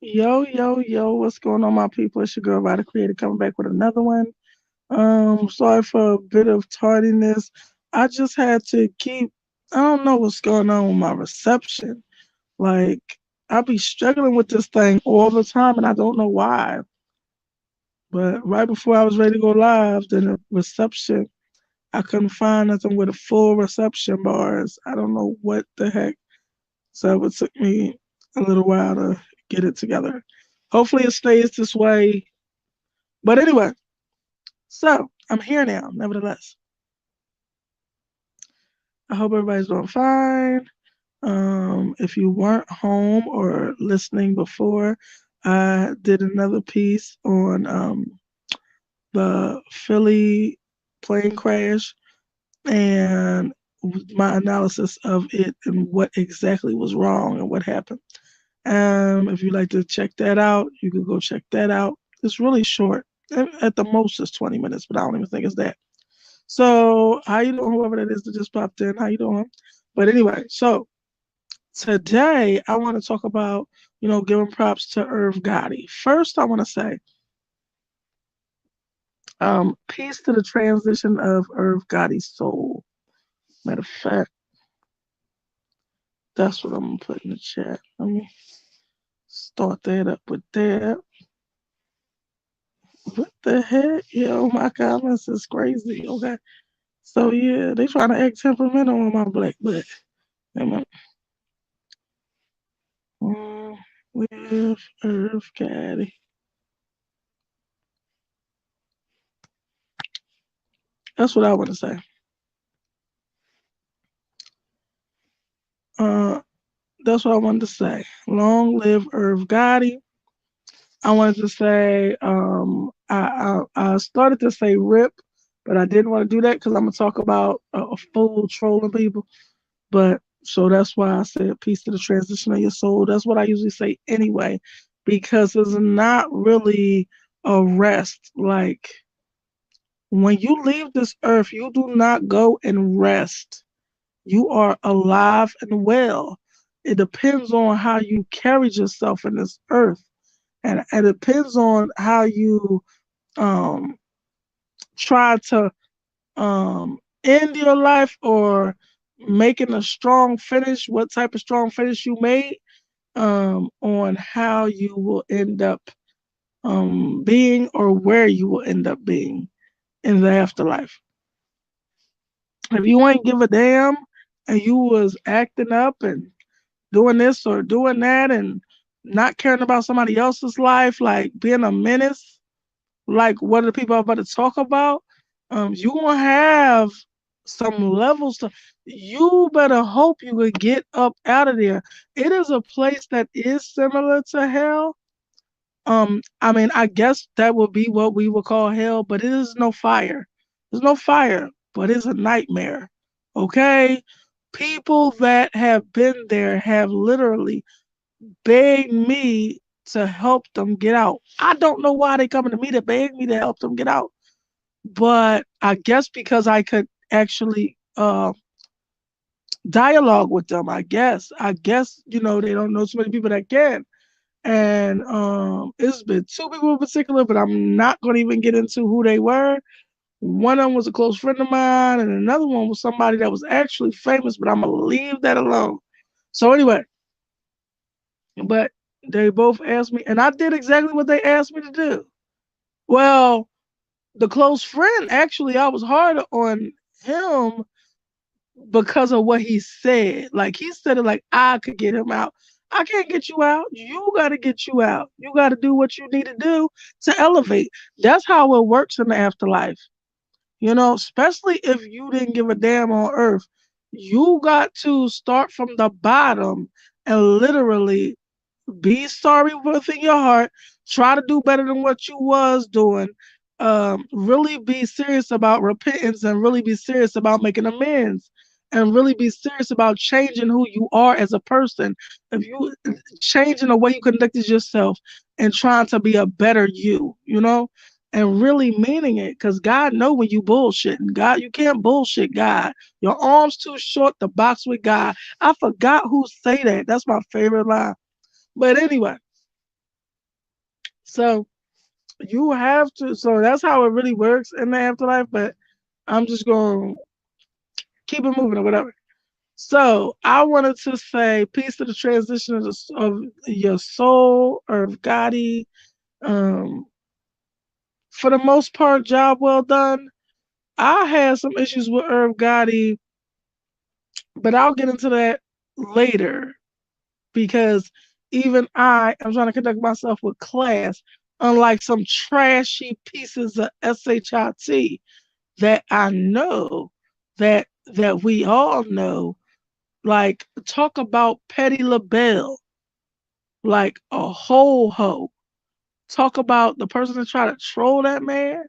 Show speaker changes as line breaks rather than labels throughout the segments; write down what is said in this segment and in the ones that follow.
Yo, yo, yo, what's going on, my people? It's your girl, Ryder Creator, coming back with another one. Sorry for a bit of tardiness. I just had to I don't know what's going on with my reception. Like, I be struggling with this thing all the time, and I don't know why. But right before I was ready to go live, then the reception, I couldn't find nothing with a full reception bars. I don't know what the heck. So it took me a little while to get it together. Hopefully it stays this way. But anyway, so I'm here now, nevertheless. I hope everybody's doing fine. If you weren't home or listening before, I did another piece on the Philly plane crash and my analysis of it and what exactly was wrong and what happened. If you'd like to check that out, you can go check that out. It's really short. At the most, it's 20 minutes, but I don't even think it's that. So, how you doing, whoever that is that just popped in? How you doing? But anyway, so today I want to talk about, giving props to Irv Gotti. First, I want to say, peace to the transition of Irv Gotti's soul. Matter of fact, that's what I'm gonna put in the chat. Let me start that up with that. What the heck? Yo, my comments is crazy. Okay. So yeah, they trying to act temperamental on my black butt. Am I- with Irv Gotti. That's what I want to say. Uh, that's what I wanted to say. Long live Irv Gotti. I wanted to say, I started to say rip, but I didn't want to do that because I'm gonna talk about a fool trolling people. But so that's why I said peace to the transition of your soul. That's what I usually say anyway, because it's not really a rest. Like when you leave this earth, you do not go and rest. You are alive and well. It depends on how you carried yourself in this earth. And it depends on how you um, try to end your life or making a strong finish, what type of strong finish you made, on how you will end up being or where you will end up being in the afterlife. If you ain't give a damn and you was acting up and doing this or doing that and not caring about somebody else's life, like being a menace, like what are the people I'm about to talk about, you gonna have some levels to. You better hope you would get up out of there. It is a place that is similar to hell. I mean, I guess that would be what we would call hell, but it is no fire. There's no fire, but it's a nightmare. Okay? People that have been there have literally begged me to help them get out. I don't know why they coming to me to beg me to help them get out, but I guess because I could actually dialogue with them. I guess they don't know so many people that can. And it's been two people in particular, but I'm not going to even get into who they were. One of them was a close friend of mine, and another one was somebody that was actually famous, but I'm going to leave that alone. So, anyway, but they both asked me, and I did exactly what they asked me to do. Well, the close friend, actually, I was harder on him because of what he said. Like, he said it like I could get him out. I can't get you out. You got to get you out. You got to do what you need to do to elevate. That's how it works in the afterlife. Especially if you didn't give a damn on earth. You got to start from the bottom and literally be sorry within your heart. Try to do better than what you was doing. Really be serious about repentance and really be serious about making amends and really be serious about changing who you are as a person. If you changing the way you conducted yourself and trying to be a better you, and really meaning it, because God know when you bullshitting. God, you can't bullshit God. Your arms too short to box with God. I forgot who say that. That's my favorite line. But anyway, So you have to. So that's how it really works in the afterlife. But I'm just gonna keep it moving or whatever. So I wanted to say peace to the transition of your soul, Irv Gotti. Um, for the most part, job well done. I had some issues with Irv Gotti, but I'll get into that later because even I am trying to conduct myself with class, unlike some trashy pieces of shit that I know that we all know. Like talk about Petty LaBelle, like a whole hoe. Talk about the person that tried to troll that man.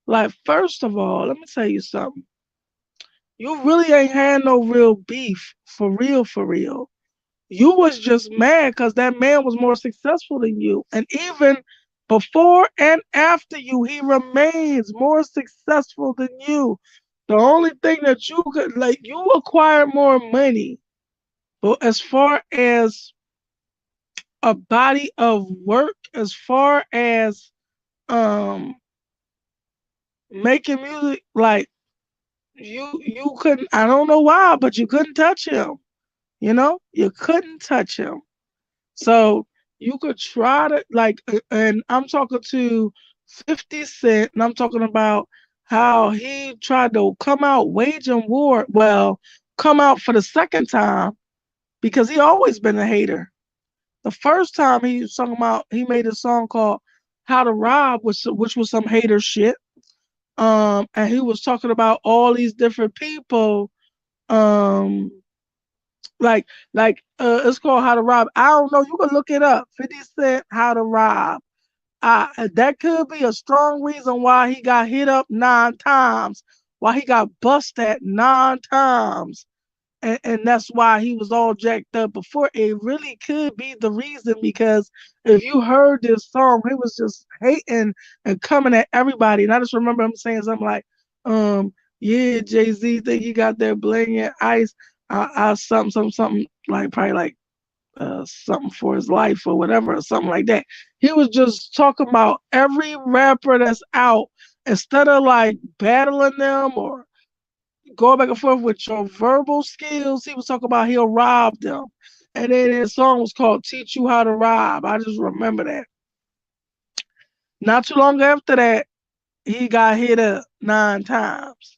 Like, first of all, let me tell you something. You really ain't had no real beef, for real, for real. You was just mad because that man was more successful than you. And even before and after you, he remains more successful than you. The only thing that you could, like, you acquired more money. But as far as a body of work, as far as um making music, like, you couldn't, I don't know why, but you couldn't touch him. You couldn't touch him. So you could try to and I'm talking to 50 Cent, and I'm talking about how he tried to come out waging war. Well, come out for the second time because he always been a hater. The first time he was talking about, he made a song called "How to Rob," which was some hater shit. And he was talking about all these different people. Um, it's called How to Rob. I don't know. You can look it up. 50 Cent How to Rob. That could be a strong reason why he got hit up 9 times, why he got bust at 9 times. And that's why he was all jacked up before. It really could be the reason because if you heard this song, he was just hating and coming at everybody. And I just remember him saying something like, yeah, Jay-Z think he got that bling ice. Something like probably like something for his life or whatever, or something like that. He was just talking about every rapper that's out instead of like battling them or going back and forth with your verbal skills. He was talking about he'll rob them. And then his song was called Teach You How to Rob. I just remember that. Not too long after that, he got hit up 9 times.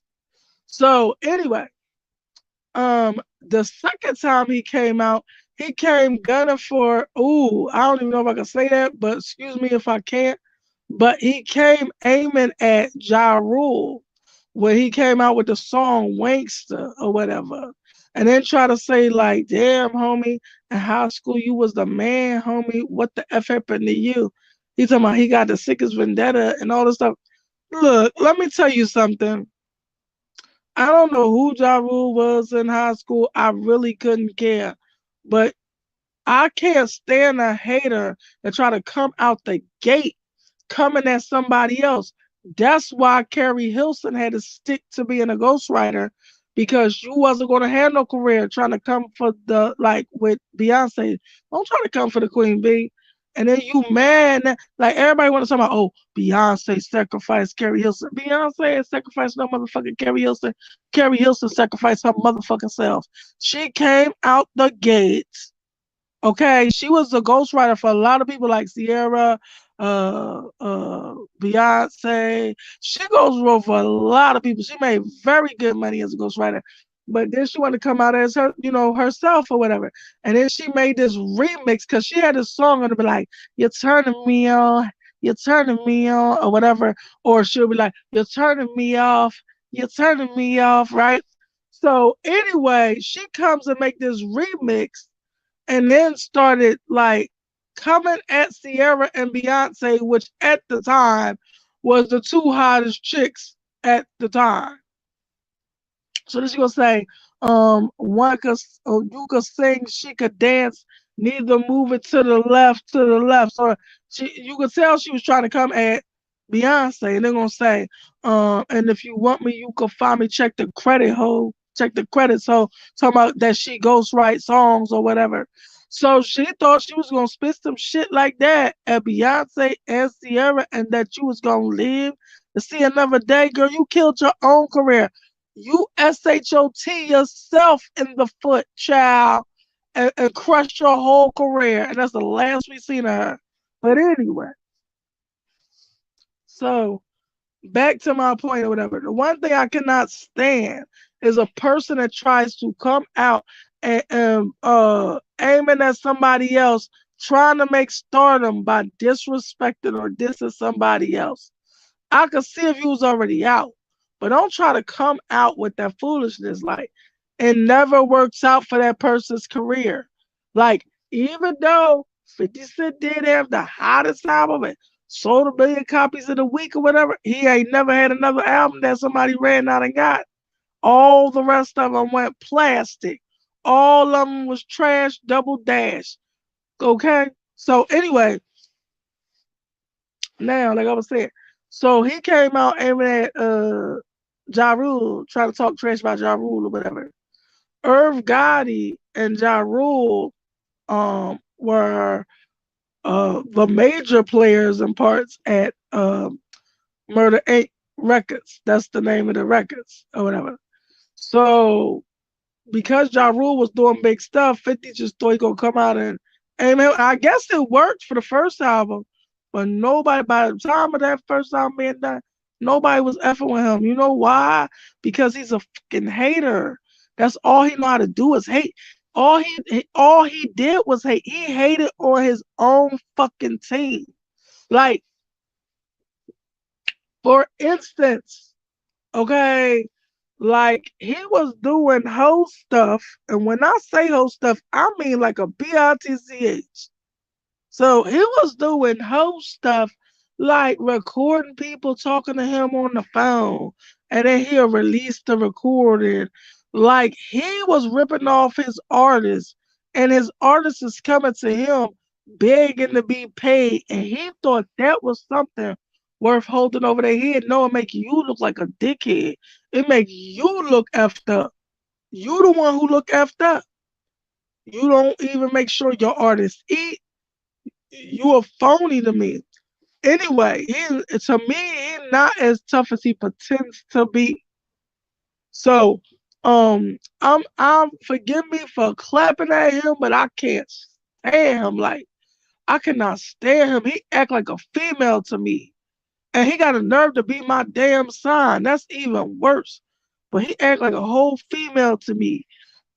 So anyway, the second time he came out, he came gunning for, ooh, I don't even know if I can say that, but excuse me if I can't. But he came aiming at Ja Rule when he came out with the song Wankster or whatever. And then try to say, like, damn, homie, in high school you was the man, homie. What the F happened to you? He's talking about he got the sickest vendetta and all this stuff. Look, let me tell you something. I don't know who Ja Rule was in high school. I really couldn't care. But I can't stand a hater that try to come out the gate coming at somebody else. That's why Carrie Hilson had to stick to being a ghostwriter because you wasn't going to have no career trying to come for the, like with Beyonce. Don't try to come for the Queen Bee. And then you mad, like everybody want to talk about, oh, Beyonce sacrificed Carrie Hilson. Beyonce ain't sacrificed no motherfucking Carrie Hilson. Carrie Hilson sacrificed her motherfucking self. She came out the gates. Okay, she was a ghostwriter for a lot of people like Sierra, Beyonce. She ghostwrote for a lot of people. She made very good money as a ghostwriter. But then she wanted to come out as her, herself or whatever. And then she made this remix because she had this song and it'd be like, "You're turning me on, you're turning me on," or whatever. Or she'll be like, "You're turning me off, you're turning me off," right? So anyway, she comes and make this remix and then started like coming at Sierra and Beyonce, which at the time was the two hottest chicks at the time. So then she gonna say, one could, you could sing, she could dance, neither move it to the left, to the left. So you could tell she was trying to come at Beyonce, and they're gonna say, and if you want me, you could find me. Check the credit, ho. Check the credits, ho. Talking about that she ghostwrite songs or whatever. So she thought she was gonna spit some shit like that at Beyonce and Sierra, and that you was gonna live to see another day. Girl, you killed your own career. You SHOT yourself in the foot, child, and crushed your whole career. And that's the last we seen of her. But anyway, so back to my point or whatever. The one thing I cannot stand is a person that tries to come out and aiming at somebody else, trying to make stardom by disrespecting or dissing somebody else. I could see if you was already out, but don't try to come out with that foolishness. Like, it never works out for that person's career. Like, even though 50 Cent did have the hottest album and sold 1 million copies in a week or whatever, he ain't never had another album that somebody ran out and got. All the rest of them went plastic. All of them was trash, double dash. Okay? So anyway, now, like I was saying, so he came out aiming at Ja Rule, trying to talk trash about Ja Rule or whatever. Irv Gotti and Ja Rule were the major players and parts at Murder Inc. Records. That's the name of the records or whatever. So because Ja Rule was doing big stuff, 50 just thought he gonna come out and aim him. I guess it worked for the first album, but nobody by the time of that first album being done, nobody was effing with him. You know why? Because he's a fucking hater. That's all he know how to do is hate. All he did was hate. He hated on his own fucking team. Like, for instance, okay, like he was doing host stuff, and when I say host stuff, I mean like a bitch. So he was doing host stuff, like recording people talking to him on the phone, and then he'll release the recording. Like he was ripping off his artists, and his artist is coming to him begging to be paid, and he thought that was something worth holding over their head. No, it make you look like a dickhead. It make you look effed up. You the one who look effed up. You don't even make sure your artists eat. You a phony to me. Anyway, to me, he's not as tough as he pretends to be. So, I'm forgive me for clapping at him, but I can't stand him. Like, I cannot stand him. He act like a female to me, and he got a nerve to be my damn son. That's even worse. But he act like a whole female to me.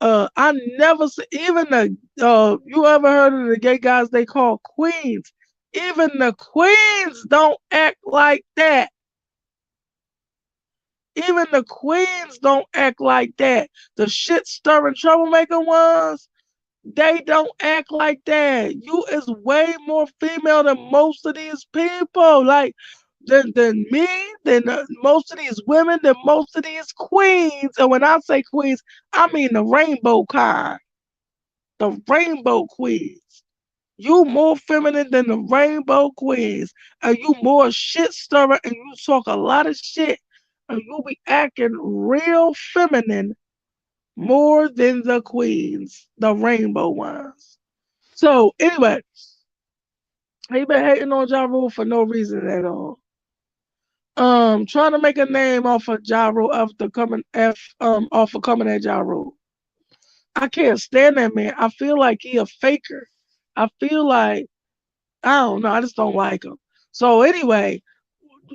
I never see even the you ever heard of the gay guys they call queens? Even the queens don't act like that. Even the queens don't act like that. The shit stirring troublemaker ones, they don't act like that. You is way more female than most of these people. Like than me, than most of these women, than most of these queens. And when I say queens, I mean the rainbow kind, the rainbow queens. You more feminine than the rainbow queens, and you more shit stirrer, and you talk a lot of shit, and you be acting real feminine more than the queens, the rainbow ones. So anyway, he been hating on Ja Rule for no reason at all. Trying to make a name off of Ja Rule after coming off of coming at Ja Rule. I can't stand that man. I feel like he a faker. I feel like I don't know. I just don't like him. So anyway,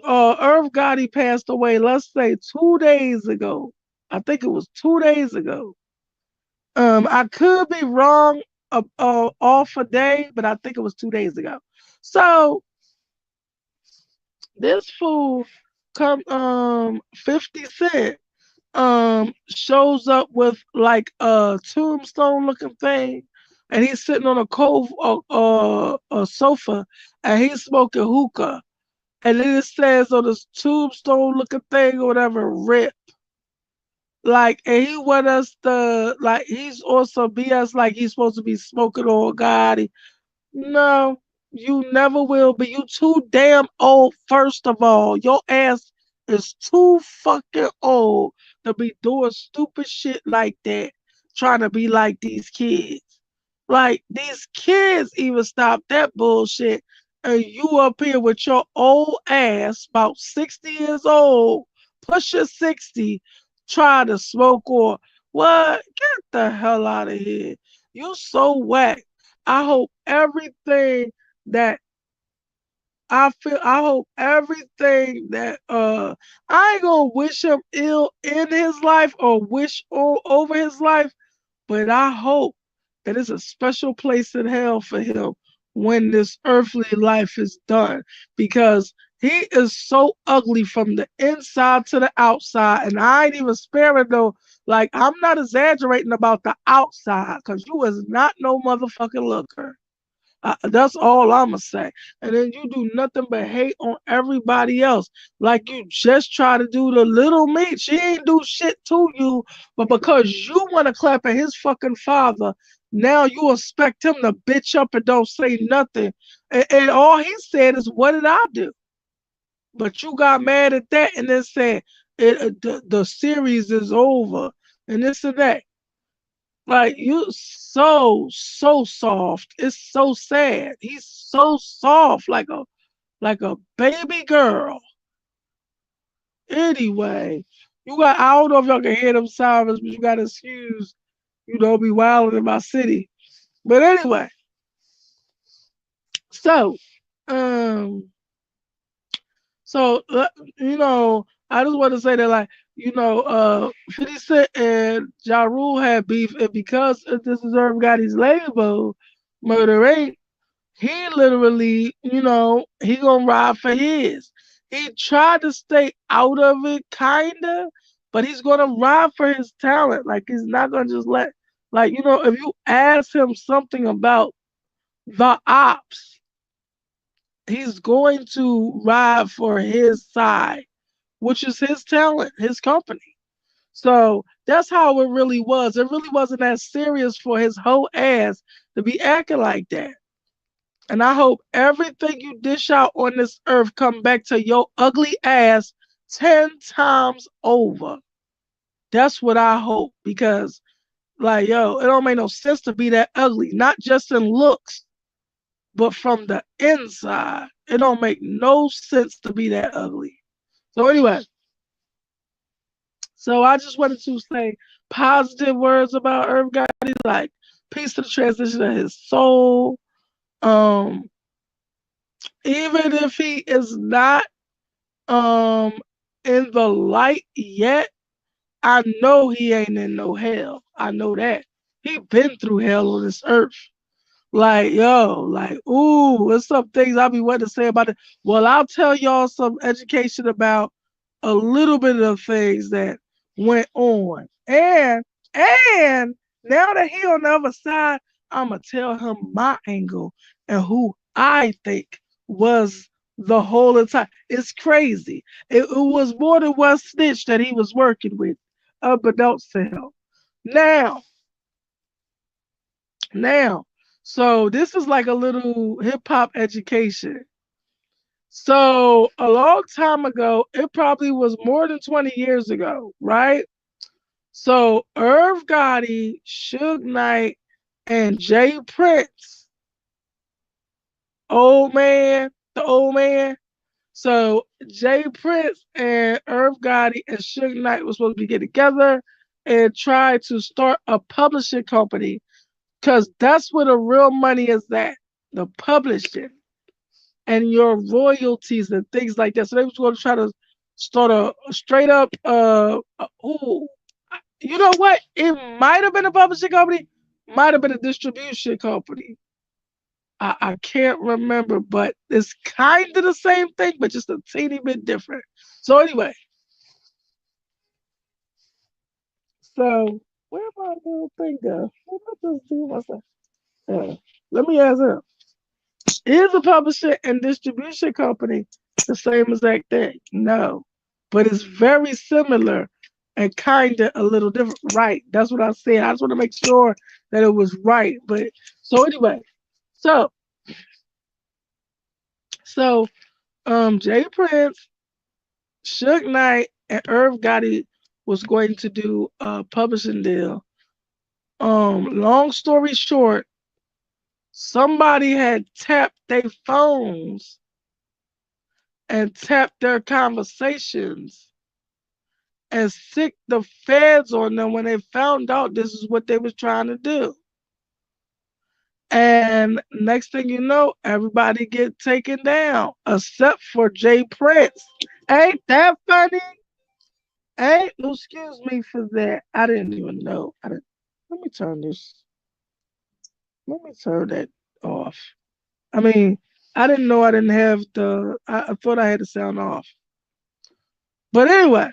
Irv Gotti passed away. Let's say 2 days ago. I think it was 2 days ago. I could be wrong off a day, but I think it was 2 days ago. So this fool come 50 Cent shows up with like a tombstone looking thing, and he's sitting on a sofa, and he's smoking hookah, and then it says on this tombstone looking thing or whatever, rip. Like, and he want us to like he's also BS like he's supposed to be smoking on God. No, you never will be. You too damn old, first of all. Your ass is too fucking old to be doing stupid shit like that, trying to be like these kids. Like these kids even stop that bullshit, and you up here with your old ass, about 60 years old, push your 60, try to smoke or what? Get the hell out of here. You so whack. I hope everything that I hope everything that I ain't gonna wish him ill in his life or wish over his life, but I hope that it's a special place in hell for him when this earthly life is done, because he is so ugly from the inside to the outside. And I ain't even sparing though. Like, I'm not exaggerating about the outside, because you is not no motherfucking looker. That's all I'ma say. And then you do nothing but hate on everybody else. Like you just try to do the little Meech. She ain't do shit to you, but because you want to clap at his fucking father, now you expect him to bitch up and don't say nothing. And all he said is, "What did I do?" But you got mad at that and then said the series is over and this and that. Like you so soft. It's so sad. He's so soft, like a baby girl. Anyway, you got I don't know if y'all can hear them sirens, but you gotta excuse, be wilding in my city. But anyway, so um so I just want to say that, like, 50 Cent and Ja Rule had beef, and because this is Irv Gotti's label, Murder Inc., he literally, he gonna ride for his. He tried to stay out of it, kinda, but he's gonna ride for his talent. Like he's not gonna just like, if you ask him something about the ops, he's going to ride for his side, which is his talent, his company. So that's how it really was. It really wasn't that serious for his whole ass to be acting like that. And I hope everything you dish out on this earth come back to your ugly ass 10 times over. That's what I hope. Because, like, yo, it don't make no sense to be that ugly. Not just in looks, but from the inside. It don't make no sense to be that ugly. So anyway, so I just wanted to say positive words about Irv Gotti, like peace to the transition of his soul. Um, Even if he is not um in the light yet, I know he ain't in no hell. I know that. He been through hell on this earth. Like, yo, like, ooh, there's some things I be wanting to say about it. Well, I'll tell y'all some education about a little bit of things that went on. And now that he on the other side, I'ma tell him my angle and who I think was the whole entire. It's crazy. It was more than one snitch that he was working with, unbeknownst to him. Now, now, so this is like a little hip hop education. So a long time ago, it probably was more than 20 years ago, right? So Irv Gotti, Suge Knight, and Jay Prince, the old man. So Jay Prince and Irv Gotti and Suge Knight was supposed to get together and try to start a publishing company, because that's where the real money is at, the publishing and your royalties and things like that. So they was going to try to start a straight up ooh, you know what? It might have been a publishing company, might have been a distribution company. I can't remember, but it's kind of the same thing, but just a teeny bit different. So anyway, so where my little thing go? What am I just doing myself? Let me ask him. Is a publisher and distribution company the same exact thing? No, but it's very similar and kind of a little different. Right. That's what I said. I just want to make sure that it was right. But so anyway, so so Jay Prince, Suge Knight, and Irv Gotti was going to do a publishing deal. Long story short, Somebody had tapped their phones and tapped their conversations and sicked the feds on them when they found out this is what they was trying to do. And next thing you know, everybody get taken down except for Jay Prince. Ain't that funny? Ain't no excuse me for that. I didn't even know. I didn't, let me turn this. Let me turn that off. I mean, I didn't know I didn't have the. I thought I had the sound off. But anyway,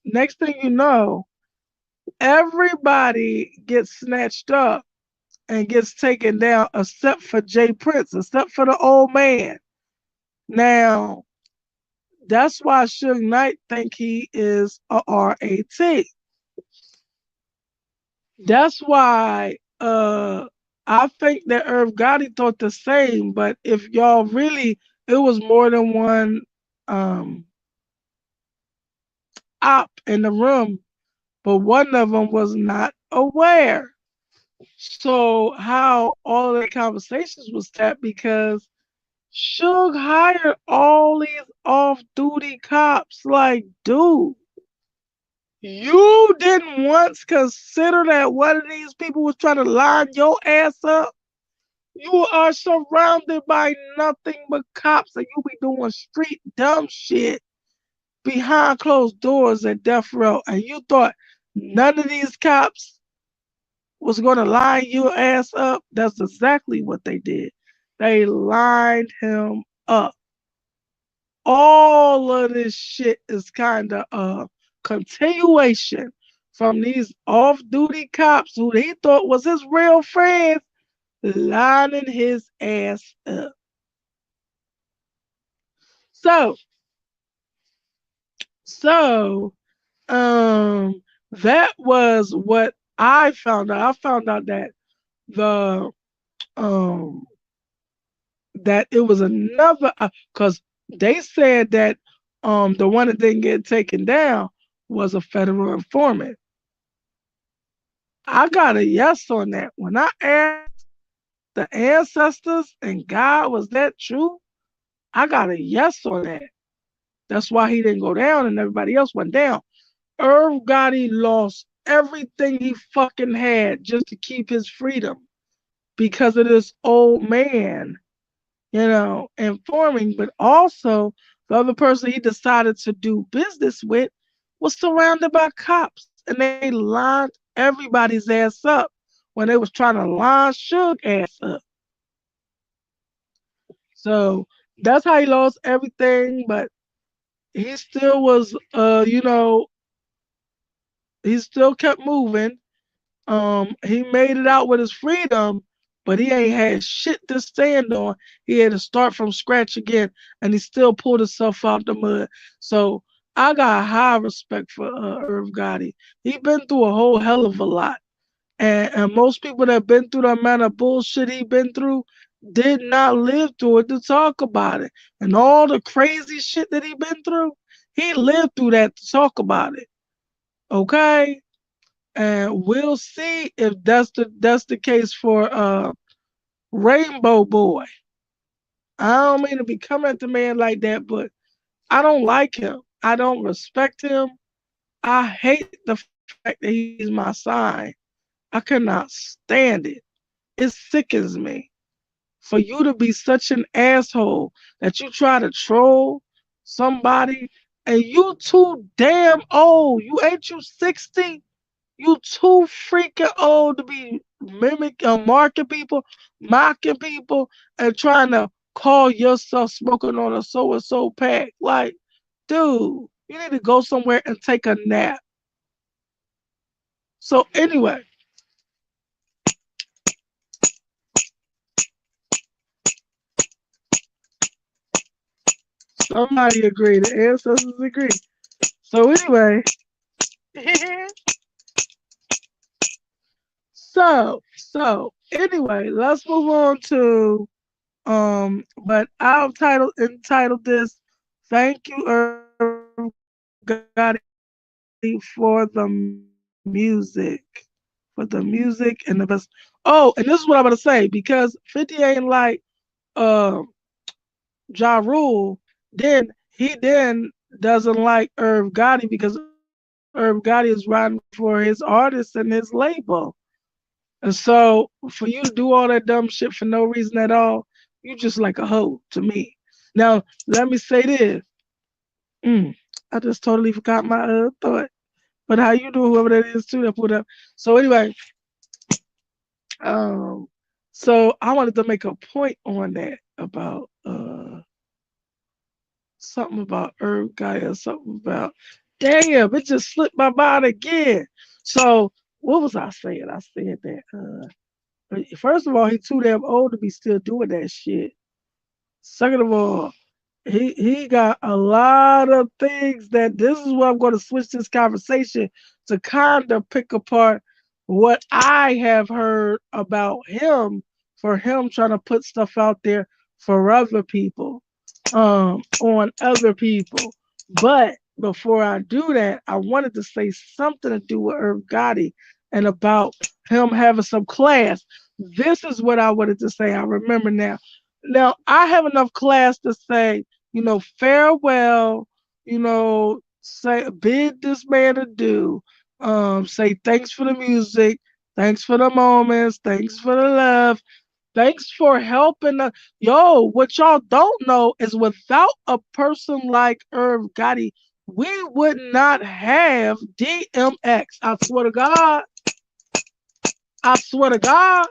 next thing you know, everybody gets snatched up and gets taken down except for Jay Prince, except for the old man. Now, that's why Suge Knight think he is a RAT. That's why I think that Irv Gotti thought the same, but if y'all really it was more than one um op in the room, but one of them was not aware. So how all of the conversations was tapped because Suge hired all these off-duty cops. Like, dude, you didn't once consider that one of these people was trying to line your ass up. You are surrounded by nothing but cops, and you be doing street dumb shit behind closed doors at death row, and you thought none of these cops was going to line your ass up. That's exactly what they did. They lined him up. All of this shit is kind of a continuation from these off-duty cops who he thought was his real friends lining his ass up. So, so, um, that was what I found out. I found out that the um that it was another because they said that the one that didn't get taken down was a federal informant. I got a yes on that. When I asked the ancestors and God, was that true? I got a yes on that. That's why he didn't go down and everybody else went down. Irv Gotti lost everything he fucking had just to keep his freedom because of this old man, informing, but also the other person he decided to do business with was surrounded by cops and they lined everybody's ass up when they was trying to line Suge ass up. So that's how he lost everything, but he still was he still kept moving. He made it out with his freedom, but he ain't had shit to stand on. He had to start from scratch again, and he still pulled himself out the mud. So I got high respect for Irv Gotti. He been through a whole hell of a lot, and most people that been through the amount of bullshit he been through did not live through it to talk about it, and all the crazy shit that he been through. He lived through that to talk about it. Okay, and we'll see if that's the case for Rainbow Boy. I don't mean to be coming at the man like that, but I don't like him. I don't respect him. I hate the fact that he's my sign. I cannot stand it. It sickens me for you to be such an asshole that you try to troll somebody and you too damn old. You ain't you 60? You too freaking old to be marking people, mocking people, and trying to call yourself smoking on a so and so pack. Like, dude, you need to go somewhere and take a nap. So anyway, somebody agreed. The ancestors agree. So anyway, so anyway, let's move on to but I've entitled this "Thank You, Irv Gotti, for the music, for the music and the best." Okay, Oh, and this is what I'm gonna say because 50 ain't like uh Ja Rule, then he then doesn't like Irv Gotti because Irv Gotti is riding for his artist and his label. And so for you to do all that dumb shit for no reason at all, you just like a hoe to me. Now, let me say this. Mm, I just totally forgot my thought. But how you do whoever that is too that put up. So anyway, um, so I wanted to make a point on that about something about Irv Guy or something about damn, it just slipped my mind again. So what was I saying? I said that first of all, he too damn old to be still doing that shit. Second of all, he got a lot of things that this is where I'm going to switch this conversation to kind of pick apart what I have heard about him for him trying to put stuff out there for other people, on other people. But before I do that, I wanted to say something to do with Irv Gotti and about him having some class. This is what I wanted to say. I remember now. Now I have enough class to say, farewell, say bid this man adieu, say thanks for the music, thanks for the moments, thanks for the love, thanks for helping us. Yo, what y'all don't know is without a person like Irv Gotti, we would not have DMX. I swear to God. I swear to God.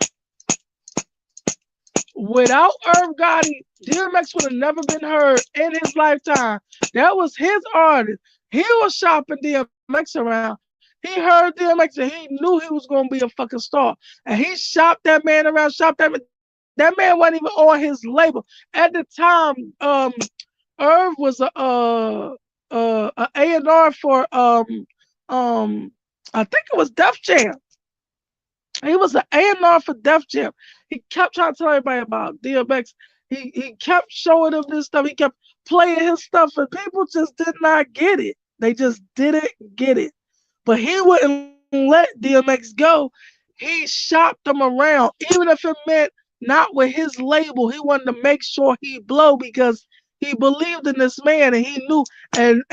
Without Irv Gotti, DMX would have never been heard in his lifetime. That was his artist. He was shopping DMX around. He heard DMX and he knew he was going to be a fucking star. And he shopped that man around, shopped that man. That man wasn't even on his label. At the time, Irv was a A&R for um I think it was Def Jam. He was an A&R for Def Jam. He kept trying to tell everybody about DMX. He kept showing them this stuff. He kept playing his stuff, and people just did not get it. They just didn't get it. But he wouldn't let DMX go. He shopped them around, even if it meant not with his label. He wanted to make sure he blow because he believed in this man and he knew. And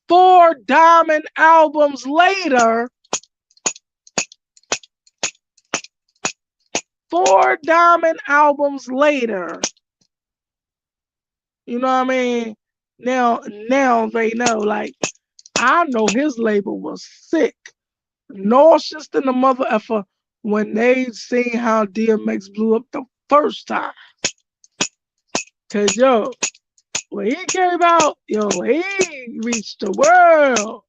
4 diamond albums later, you know what I mean? Now they know. Like I know his label was sick, nauseous than the mother effer when they seen how DMX blew up the first time. Cause yo, when he came out, he reached the world.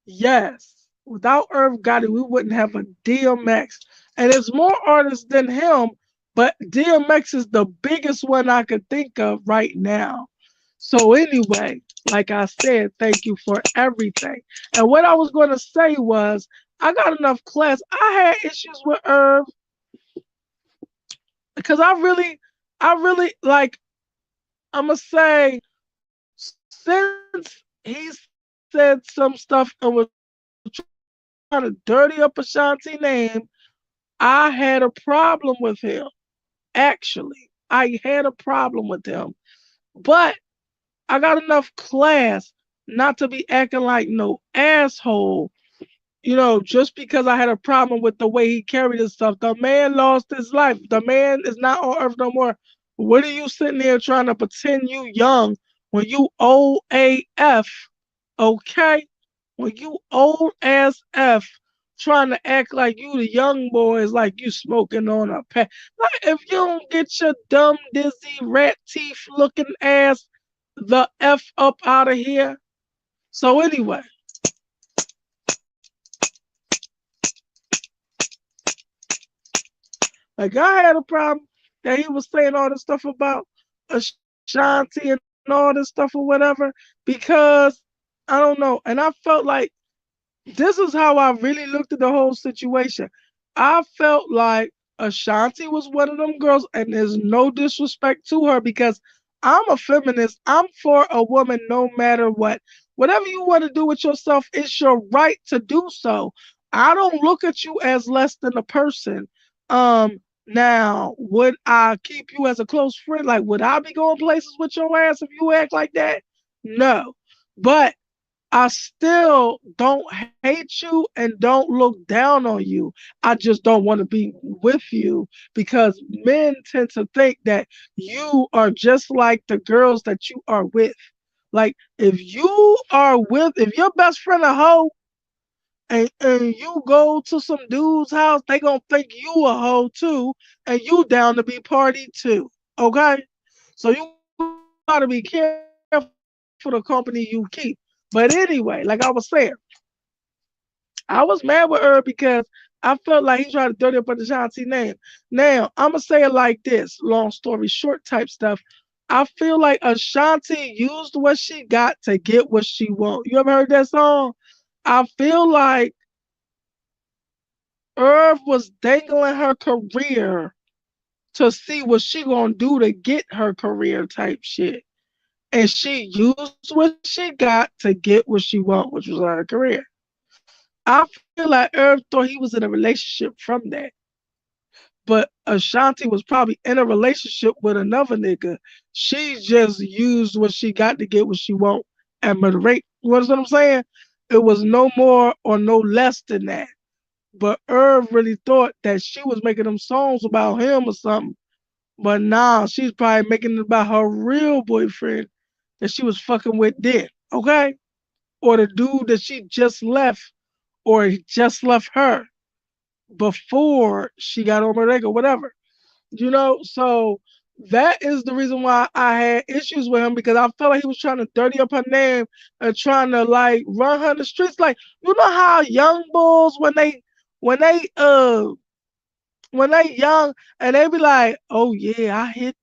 Yes. Without Irv Gotti, we wouldn't have a DMX. And there's more artists than him, but DMX is the biggest one I could think of right now. So anyway, like I said, thank you for everything. And what I was going to say was, I got enough class. I had issues with Irv because I really like. I'm gonna say since he said some stuff and was trying to dirty up Ashanti name, I had a problem with him. Actually, I had a problem with him, but I got enough class not to be acting like no asshole. Just because I had a problem with the way he carried himself. The man lost his life. The man is not on earth no more. What are you sitting there trying to pretend you young when you old AF? Okay? When you old ass F trying to act like you the young boys like you smoking on a pack. Like if you don't get your dumb, dizzy, rat teeth looking ass the F up out of here. So anyway, like I had a problem that he was saying all this stuff about Ashanti and all this stuff or whatever because I don't know. And I felt like this is how I really looked at the whole situation. I felt like Ashanti was one of them girls, and there's no disrespect to her because I'm a feminist. I'm for a woman no matter what. Whatever you want to do with yourself, it's your right to do so. I don't look at you as less than a person. Now, would I keep you as a close friend? Like, would I be going places with your ass if you act like that? No. But I still don't hate you and don't look down on you. I just don't want to be with you because men tend to think that you are just like the girls that you are with. Like if your best friend a hoe and you go to some dude's house, they gonna think you a hoe too, and you down to be party too. Okay? So you gotta be careful the company you keep. But anyway, like I was saying, I was mad with her because I felt like he tried to dirty up under Shanti name. Now, I'ma say it like this, long story short type stuff. I feel like Ashanti used what she got to get what she want. You ever heard that song? I feel like Irv was dangling her career to see what she gonna do to get her career type shit. And she used what she got to get what she want, which was her career. I feel like Irv thought he was in a relationship from that. But Ashanti was probably in a relationship with another nigga. She just used what she got to get what she want at murder rate. You understand what I'm saying? It was no more or no less than that. But Irv really thought that she was making them songs about him or something. But nah, she's probably making it about her real boyfriend that she was fucking with then. Okay? Or the dude that she just left or he just left her before she got on her or whatever. So that is the reason why I had issues with him because I felt like he was trying to dirty up her name and trying to like run her in the streets. Like, you know how young bulls when they uh when they young and they be like, oh yeah, I hit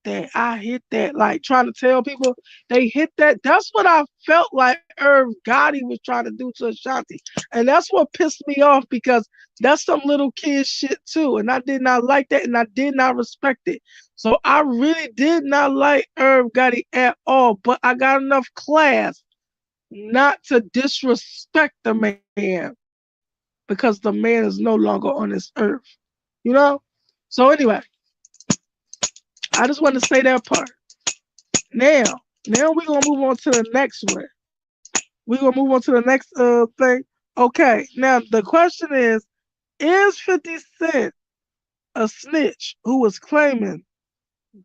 that, like trying to tell people they hit that. That's what I felt like Irv Gotti was trying to do to Ashanti. And that's what pissed me off because that's some little kid shit too. And I did not like that and I did not respect it. So I really did not like Irv Gotti at all, but I got enough class not to disrespect the man because the man is no longer on this earth. You know? So anyway, I just want to say that part. Now, now we're gonna move on to the next one. We're gonna move on to the next thing. Okay, now the question is 50 Cent a snitch who was claiming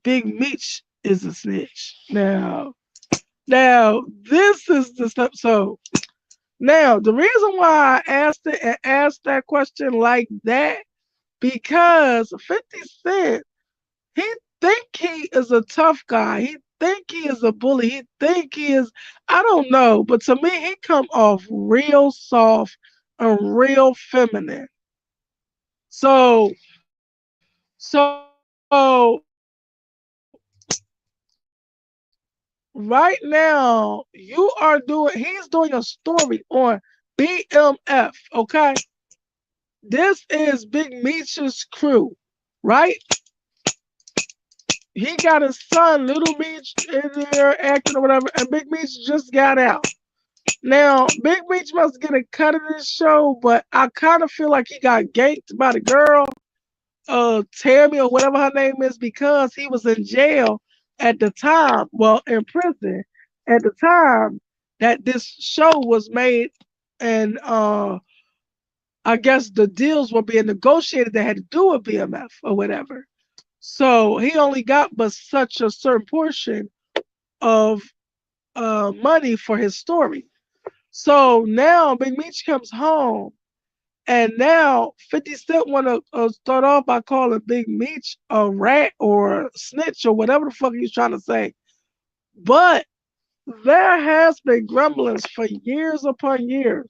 Big Meech is a snitch? Now this is the stuff. So now the reason why I asked it and asked that question like that because 50 Cent he think he is a tough guy. He think he is a bully. He think he is I don't know, but to me he come off real soft and real feminine. So so right now you are doing he's doing a story on BMF, okay? This is Big Meech's crew, right? He got his son, Little Meech, in there acting or whatever, and Big Meech just got out. Now, Big Meech must get a cut of this show, but I kind of feel like he got ganked by the girl, Tammy or whatever her name is, because he was in jail at the time, well, in prison at the time that this show was made, and I guess the deals were being negotiated that had to do with BMF or whatever. So he only got but such a certain portion of money for his story. So now Big Meech comes home, and now 50 Cent want to start off by calling Big Meech a rat or snitch or whatever the fuck he's trying to say. But there has been grumblings for years upon years.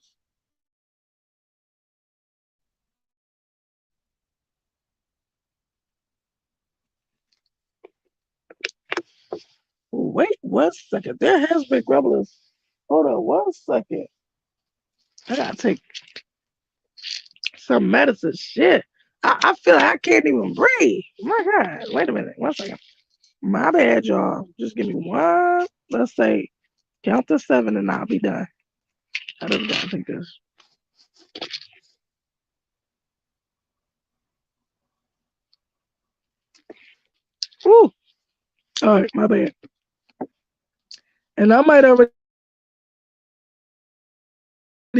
Wait 1 second. There has been grumblings. Hold on 1 second. I gotta take some medicine. Shit. I feel like I can't even breathe. My God. Wait a minute. 1 second. My bad, y'all. Just give me one. Let's say count to seven and I'll be done. I just gotta take this. Woo. All right, my bad. And I might already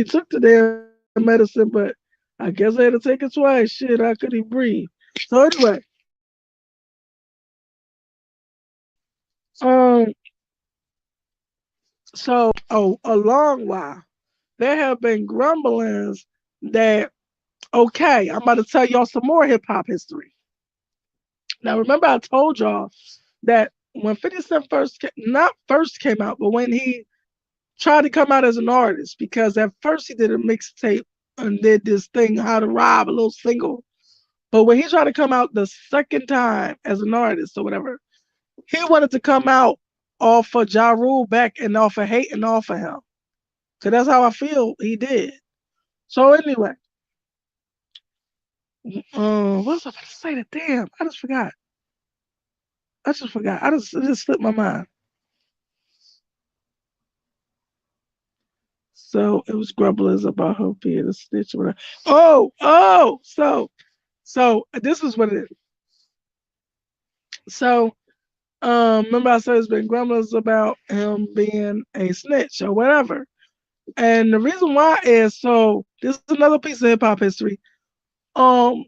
took the damn medicine, but I guess I had to take it twice. Shit, I couldn't breathe. So anyway, so a long while there have been grumblings that okay, I'm about to tell y'all some more hip hop history. Now remember I told y'all that when 50 Cent not first came out, but when he tried to come out as an artist, because at first he did a mixtape and did this thing, How to Rob, a little single. But when he tried to come out the second time as an artist or whatever, he wanted to come out off of Ja Rule back and off of hating off of him. Cause that's how I feel he did. So anyway, what was I about to say? That damn, I just forgot. I just forgot. It just slipped my mind. So it was grumblers about her being a snitch or whatever. So this is what it is. So remember I said it's been grumblers about him being a snitch or whatever. And the reason why is so this is another piece of hip hop history. Um,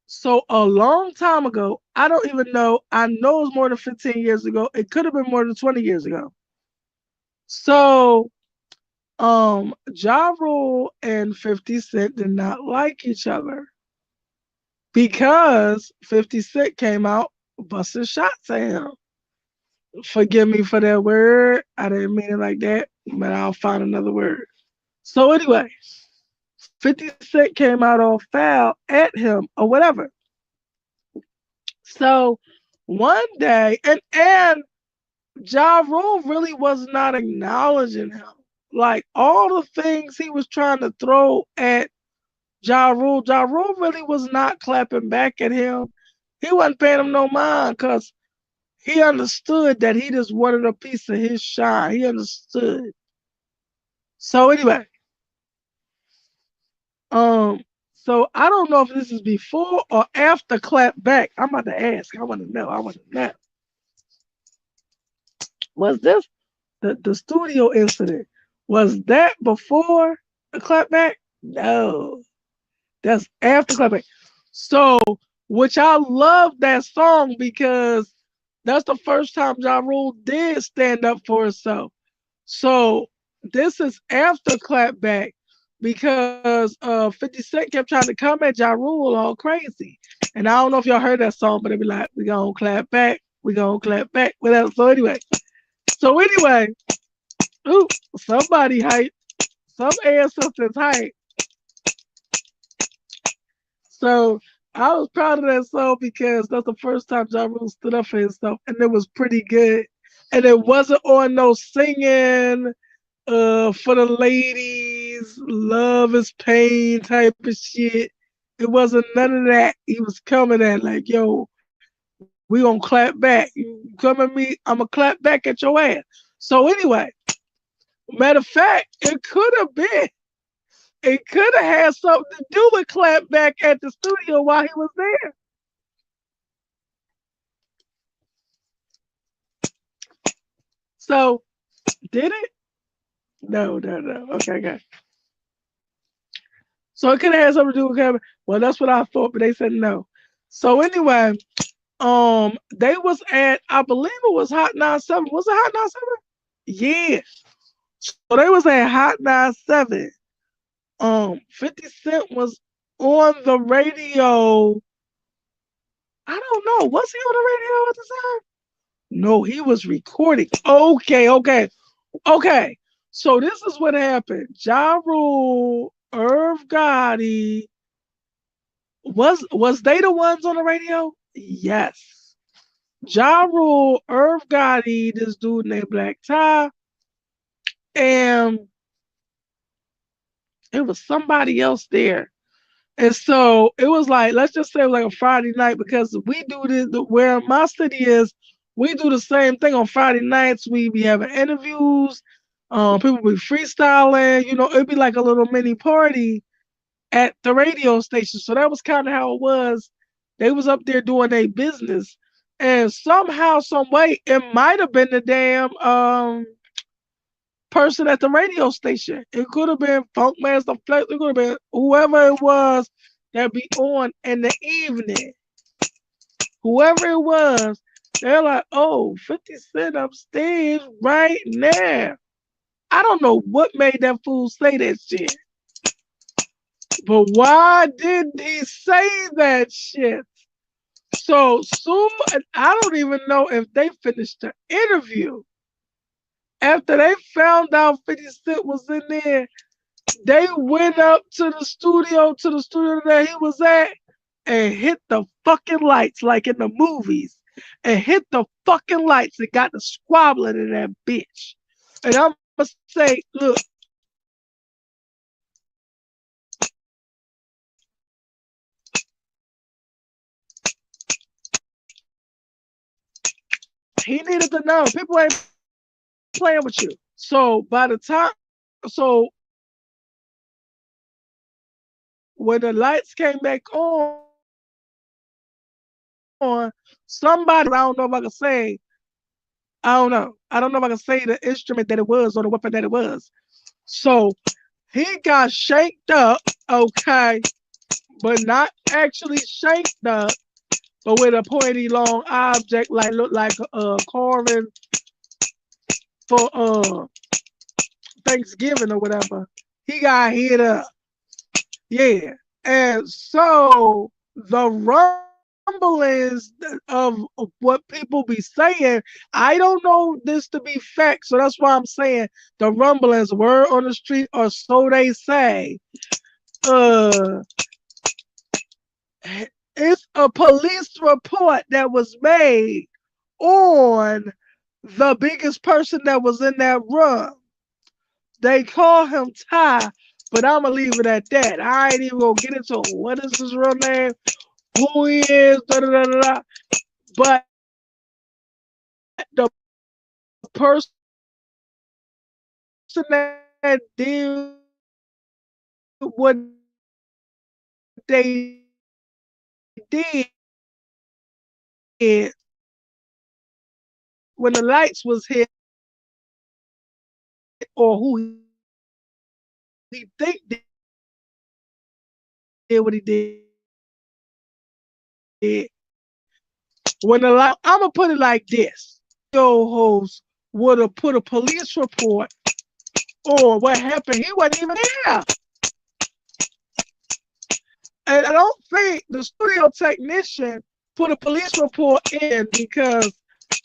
so a long time ago, I don't even know. I know it was more than 15 years ago. It could have been more than 20 years ago. So Ja Rule and 50 Cent did not like each other because 50 Cent came out busting shots at him. Forgive me for that word. I didn't mean it like that, but I'll find another word. So anyway, 50 Cent came out all foul at him or whatever. So one day, and Ja Rule really was not acknowledging him. Like all the things he was trying to throw at Ja Rule really was not clapping back at him. He wasn't paying him no mind because he understood that he just wanted a piece of his shine. He understood. So anyway, um, so I don't know if this is before or after clap back. I'm about to ask. I want to know. I want to know. Was this the studio incident? Was that before the clapback? No, that's after clapback. So, which I love that song because that's the first time Ja Rule did stand up for himself. So this is after clapback because 50 Cent kept trying to come at Ja Rule all crazy. And I don't know if y'all heard that song, but it be like, we gonna clap back, we gonna clap back, whatever. So anyway, ooh, somebody hype, some ancestors hype. So I was proud of that song because that's the first time Ja Rule stood up for himself, and it was pretty good. And it wasn't on no singing for the ladies, love is pain type of shit. It wasn't none of that. He was coming at like, yo, we gonna clap back. You come at me, I'ma clap back at your ass. So anyway, matter of fact, it could have had something to do with clap back at the studio while he was there. So did it? No, no, no. Okay, okay. So it could have had something to do with Kevin. Well, that's what I thought, but they said no. So anyway, they was at I believe it was Hot 97. Was it Hot 97? Yeah. So they was at Hot 97. 50 Cent was on the radio. I don't know. Was he on the radio at the time? No, he was recording. Okay, okay, okay. So this is what happened. Ja Rule, Irv Gotti, was they the ones on the radio? Yes. Ja Rule, Irv Gotti, this dude named Black Tie, and it was somebody else there. And so it was like, let's just say it was like a Friday night because we do this where my city is, we do the same thing on Friday nights. We be having interviews, people be freestyling, it'd be like a little mini party at the radio station. So that was kind of how it was. They was up there doing their business. And somehow, some way, it might have been the damn person at the radio station. It could have been Funkmaster Flex. It could have been whoever it was that be on in the evening. Whoever it was, they're like, oh, 50 Cent upstairs right now. I don't know what made that fool say that shit. But why did he say that shit? So soon, I don't even know if they finished the interview. After they found out 50 Cent was in there, they went up to the studio that he was at, and hit the fucking lights like in the movies. And hit the fucking lights and got the squabbling in that bitch. And I'm gonna say, look, he needed to know. People ain't playing with you. So by the time, so when the lights came back on, somebody, I don't know if I can say, I don't know. I don't know if I can say the instrument that it was or the weapon that it was. So he got shanked up, okay, but not actually shanked up, but with a pointy long object like look like carving for Thanksgiving or whatever. He got hit up. Yeah. And so the rumblings of what people be saying, I don't know this to be fact. So that's why I'm saying the rumblings, word on the street, or so they say. Uh it's a police report that was made on the biggest person that was in that room. They call him Ty, but I'm gonna leave it at that. I ain't even gonna get into what is his real name, who he is, da da da da. Da. But the person that did what they did when the lights was hit, or who he think did what he did. When the light, I'm gonna put it like this: your host would have put a police report on what happened. He wasn't even there. And I don't think the studio technician put a police report in because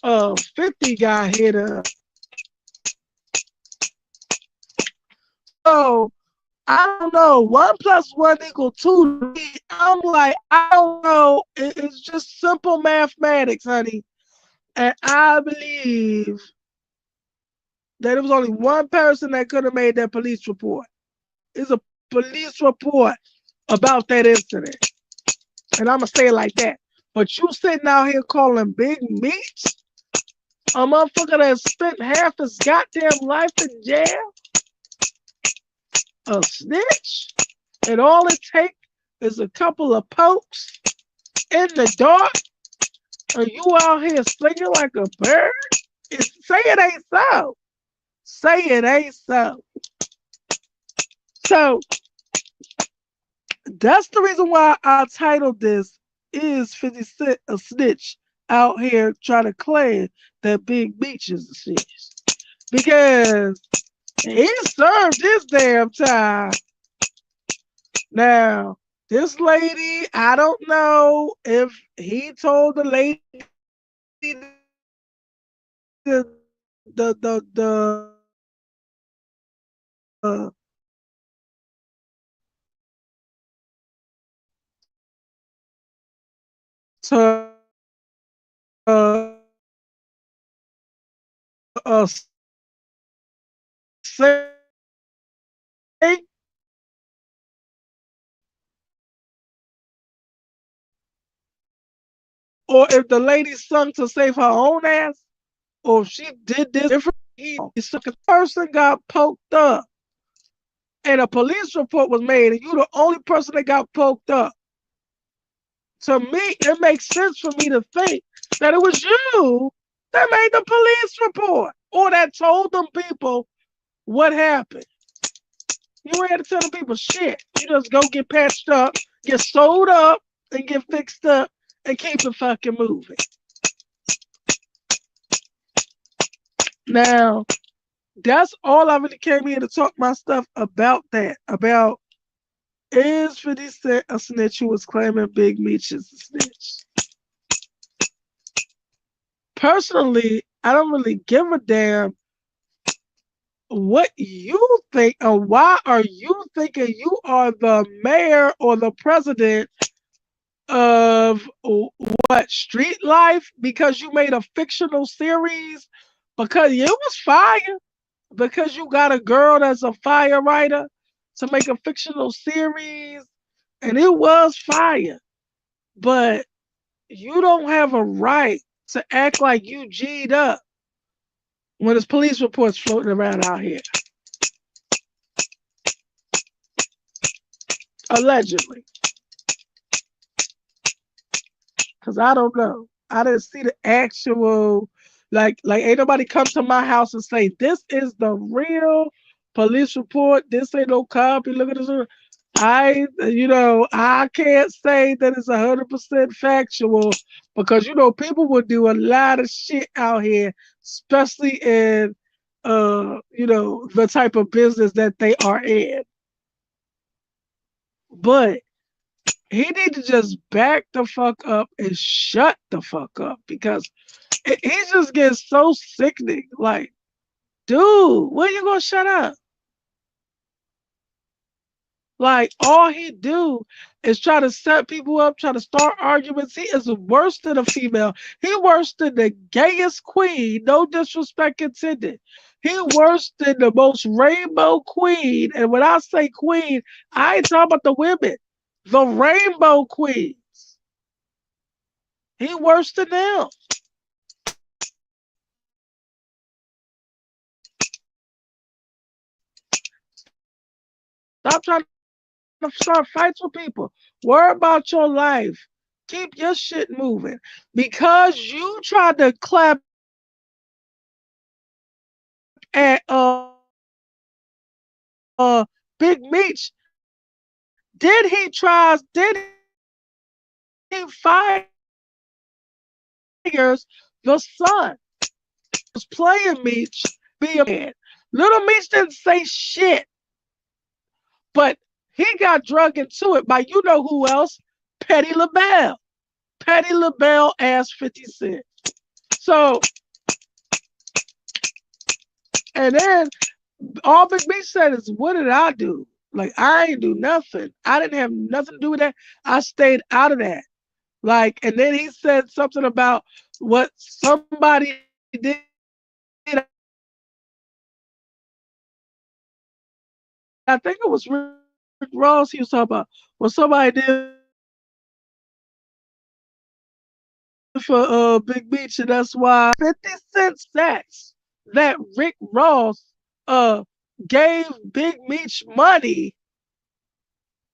50 got hit up. So I don't know. 1 + 1 = 2. I'm like, I don't know. It's just simple mathematics, honey. And I believe that it was only one person that could have made that police report. It's a police report about that incident. And I'm going to say it like that. But you sitting out here calling Big Meech a motherfucker that spent half his goddamn life in jail, a snitch, and all it takes is a couple of pokes in the dark, and you out here singing like a bird? Say it ain't so. Say it ain't so. So that's the reason why I titled this "Is 50 Cent a Snitch Out Here Trying to Claim that Big Meech is a snitch?" Because he served his damn time. Now, this lady, I don't know if he told the lady the to say, or if the lady sung to save her own ass, or if she did this differently. A person got poked up, and a police report was made, and you the only person that got poked up. To me, it makes sense for me to think that it was you that made the police report or that told them people what happened. You ain't had to tell them people shit. You just go get patched up, get sewed up, and get fixed up and keep it fucking moving. Now, that's all I really came here to talk my stuff about that. About is 50 Cent a snitch who was claiming Big Meech is a snitch? Personally, I don't really give a damn what you think or why are you thinking you are the mayor or the president of what street life because you made a fictional series because it was fire because you got a girl that's a fire writer to make a fictional series and it was fire, but you don't have a right to act like you G'd up when there's police reports floating around out here. Allegedly. Because I don't know. I didn't see the actual, like ain't nobody come to my house and say, this is the real police report. This ain't no copy. Look at this. I can't say that it's 100% factual because, people will do a lot of shit out here, especially in, the type of business that they are in. But he need to just back the fuck up and shut the fuck up because he just gets so sickening. Like, dude, when you gonna shut up? Like, all he do is try to set people up, try to start arguments. He is worse than a female. He worse than the gayest queen. No disrespect intended. He worse than the most rainbow queen. And when I say queen, I ain't talking about the women. The rainbow queens. He worse than them. Stop trying to start fights with people. Worry about your life. Keep your shit moving. Because you tried to clap at Big Meech, did he fires the son was playing Meech be a man. Little Meech didn't say shit, but he got drug into it by you know who else? Petty LaBelle. Petty LaBelle asked 50 Cent. So, and then all Big Meech said is, what did I do? Like, I ain't do nothing. I didn't have nothing to do with that. I stayed out of that. Like, and then he said something about what somebody did. I think it was Rick Ross he was talking about what somebody did for Big Meech, and that's why 50 Cent sacks that Rick Ross uh gave Big Meech money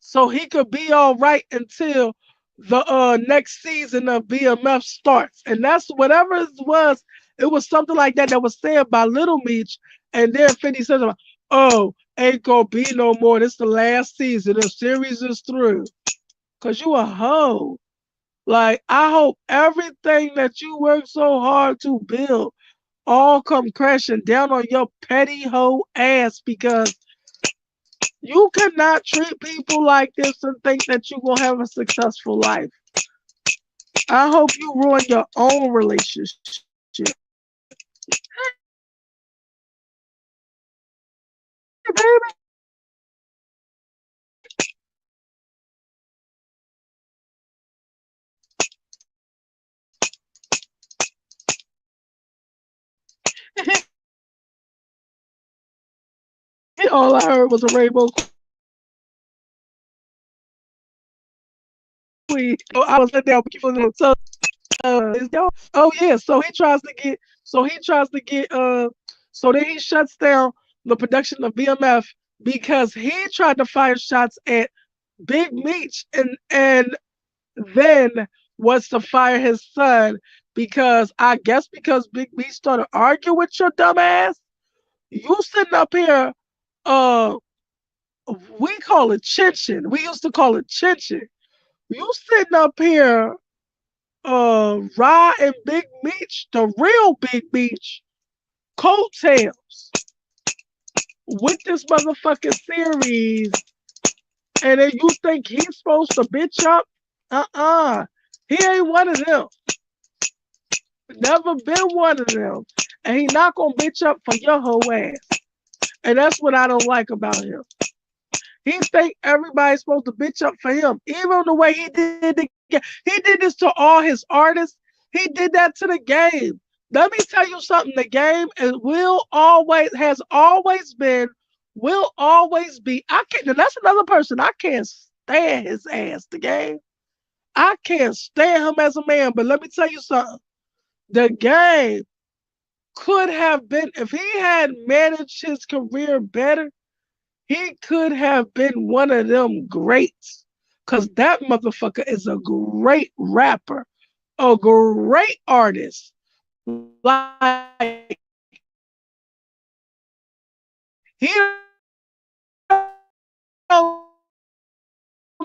so he could be all right until the next season of BMF starts. And that's whatever it was something like that that was said by Little Meech. And then 50 says, oh, ain't gonna be no more. This is the last season. The series is through. Cause you a hoe. Like, I hope everything that you work so hard to build all come crashing down on your petty hoe ass because you cannot treat people like this and think that you're going to have a successful life. I hope you ruin your own relationship. Hey, baby. All I heard was a rainbow queen. So I was sitting there. So, oh yeah. So then he shuts down the production of BMF because he tried to fire shots at Big Meech and then was to fire his son because I guess because Big B started arguing with your dumb ass, you sitting up here, uh, we call it chinchin. We used to call it chinchin. You sitting up here, riding Big Meech, the real Big Meech, coattails with this motherfucking series, and then you think he's supposed to bitch up? Uh-uh. He ain't one of them. Never been one of them. And he not gonna bitch up for your whole ass. And that's what I don't like about him. He think everybody's supposed to bitch up for him. Even the way he did he did this to all his artists. He did that to the game. Let me tell you something. The game is, will always has always been, will always be. I can't. And that's another person I can't stand his ass. The game. I can't stand him as a man. But let me tell you something. The game could have been, if he had managed his career better, he could have been one of them greats. Cause that motherfucker is a great rapper, a great artist. Like, he don't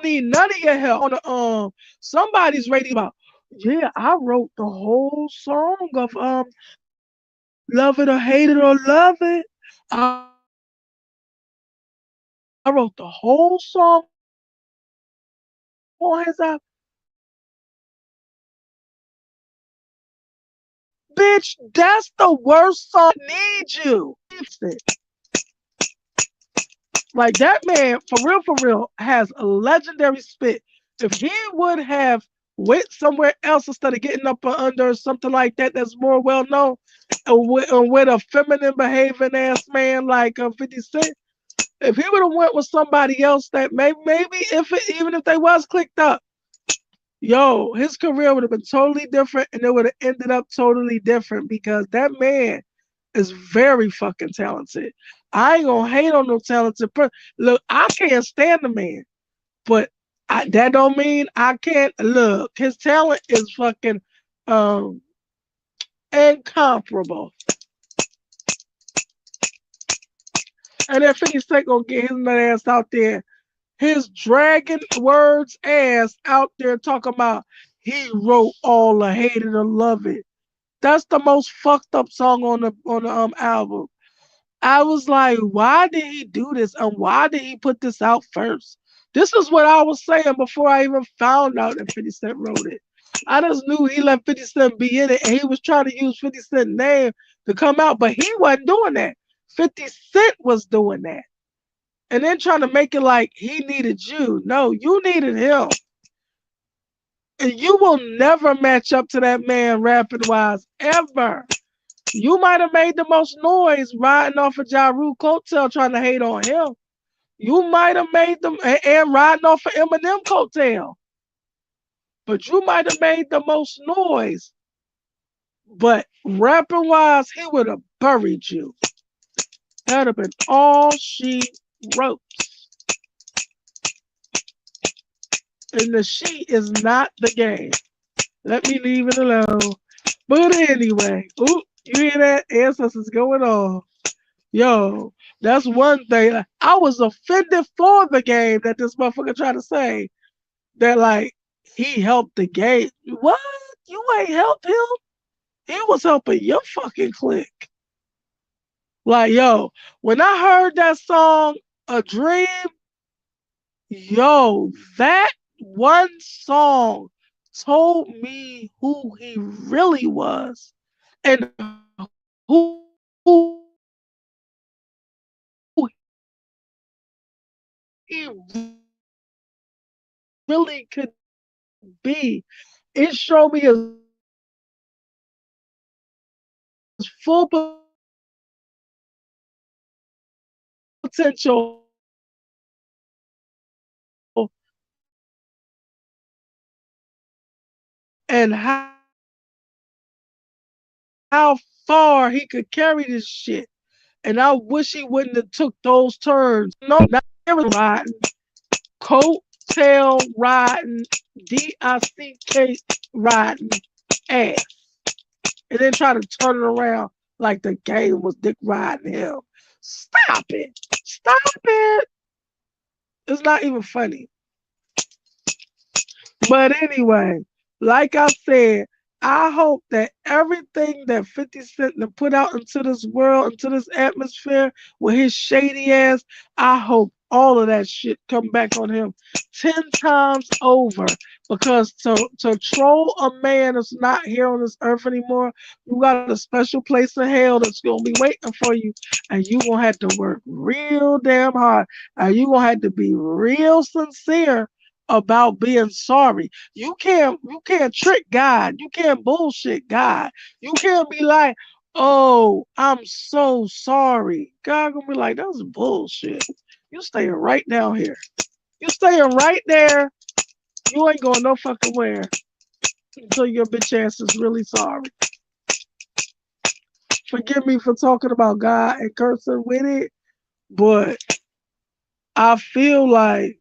need none of your help. On the somebody's radio about, yeah, I wrote the whole song of Love It or Hate It or Love It. I wrote the whole song on his bitch, that's the worst song. Need you. Like that man, for real, has a legendary spit. If he would have went somewhere else instead of getting up under something like that, that's more well known, with a feminine behaving ass man like 50 Cent, if he would have went with somebody else that maybe if it, even if they was clicked up, yo, his career would have been totally different, and it would have ended up totally different because that man is very fucking talented. I ain't gonna hate on no talented person. Look, I can't stand the man, but that don't mean I can't look. His talent is fucking um incomparable. And if he's gonna get his nut ass out there, his dragon words ass out there talking about he wrote all the hate it or love it. That's the most fucked up song on the album. I was like, why did he do this? And why did he put this out first? This is what I was saying before I even found out that 50 Cent wrote it. I just knew he let 50 Cent be in it and he was trying to use 50 Cent's name to come out, but he wasn't doing that. 50 Cent was doing that. And then trying to make it like he needed you. No, you needed him. And you will never match up to that man rapping wise ever. You might have made the most noise riding off of Ja Rule coattail trying to hate on him. You might have made them and riding off of Eminem coattail. But you might have made the most noise. But rapping wise, he would have buried you. That'd have been all she wrote. And the she is not the game. Let me leave it alone. But anyway, ooh, you hear that? Ancestors going on. Yo, that's one thing. I was offended for the game that this motherfucker tried to say that like he helped the game. What? You ain't helped him. He was helping your fucking clique. Like yo, when I heard that song, "A Dream," yo, that one song told me who he really was and who he really could be. It showed me his full potential and how far he could carry this shit. And I wish he wouldn't have took those turns. No, not riding, coat tail riding, DICK riding ass. and then try to turn it around like the game was dick riding him. Stop it. Stop it. It's not even funny. But anyway, like I said, I hope that everything that 50 Cent to put out into this world, into this atmosphere with his shady ass, I hope all of that shit come back on him 10 times over. Because to troll a man that's not here on this earth anymore, you got a special place in hell that's gonna be waiting for you, and you gonna have to work real damn hard, and you gonna have to be real sincere about being sorry. You can't trick God. You can't bullshit God. You can't be like, oh, I'm so sorry. God gonna be like, that's bullshit. You staying right down here. You staying right there. You ain't going no fucking where until your bitch ass is really sorry. Forgive me for talking about God and cursing with it, but I feel like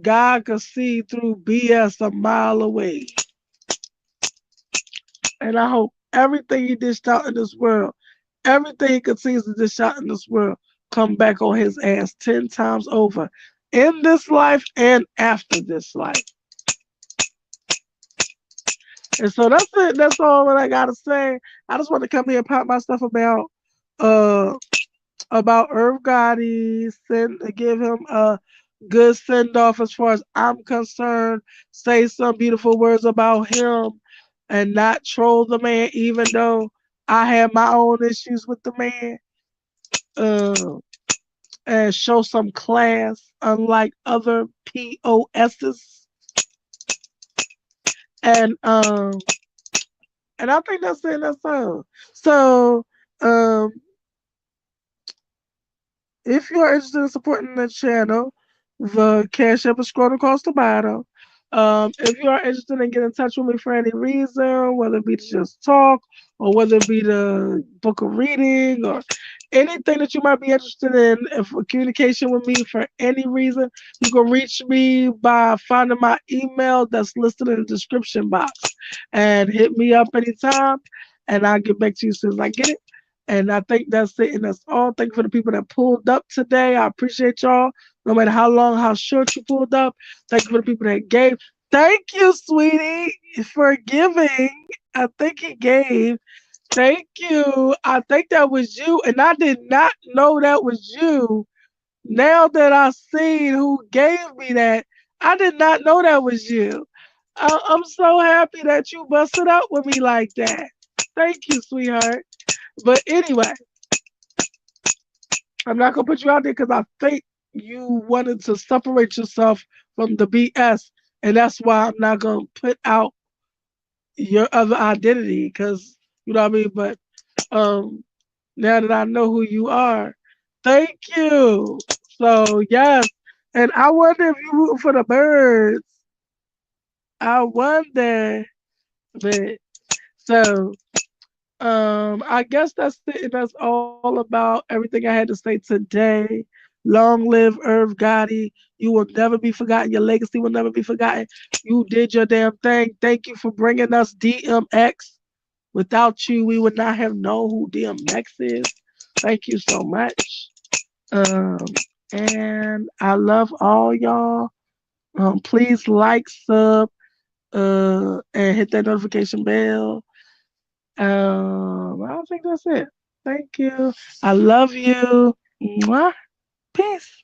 God can see through BS a mile away. And I hope everything he dished out in this world, everything he continues to dish out in this world, come back on his ass 10 times over in this life and after this life. And so that's it. That's all that I gotta say. I just want to come here and pop my stuff uh about Irv Gotti, give him a good send off as far as I'm concerned. Say some beautiful words about him and not troll the man, even though I have my own issues with the man. Uh, and show some class, unlike other POSs. And and I think that's it. That's all. So um, if you are interested in supporting the channel, the Cash App is scrolling across the bottom. If you are interested in getting in touch with me for any reason, whether it be to just talk or whether it be to book a reading or anything that you might be interested in, if communication with me for any reason, you can reach me by finding my email that's listed in the description box and hit me up anytime, and I'll get back to you as soon as I get it. And I think that's it. And that's all. Thank you for the people that pulled up today. I appreciate y'all. No matter how long, how short you pulled up. Thank you for the people that gave. Thank you, sweetie, for giving. I think he gave. Thank you. I think that was you. And I did not know that was you. Now that I seen who gave me that, I did not know that was you. I'm so happy that you busted up with me like that. Thank you, sweetheart. But anyway, I'm not gonna put you out there because I think you wanted to separate yourself from the BS, and that's why I'm not gonna put out your other identity because you know what I mean. But um, now that I know who you are, thank you. So yes, and I wonder if you rooting for the birds. I wonder, but so I guess that's it. That's all about everything I had to say today. Long live Irv Gotti. You will never be forgotten. Your legacy will never be forgotten. You did your damn thing. Thank you for bringing us DMX. Without you, we would not have known who DMX is. Thank you so much. Um, and I love all y'all. Please like, sub, and hit that notification bell. I think that's it. Thank you. I love you. Mwah. Peace.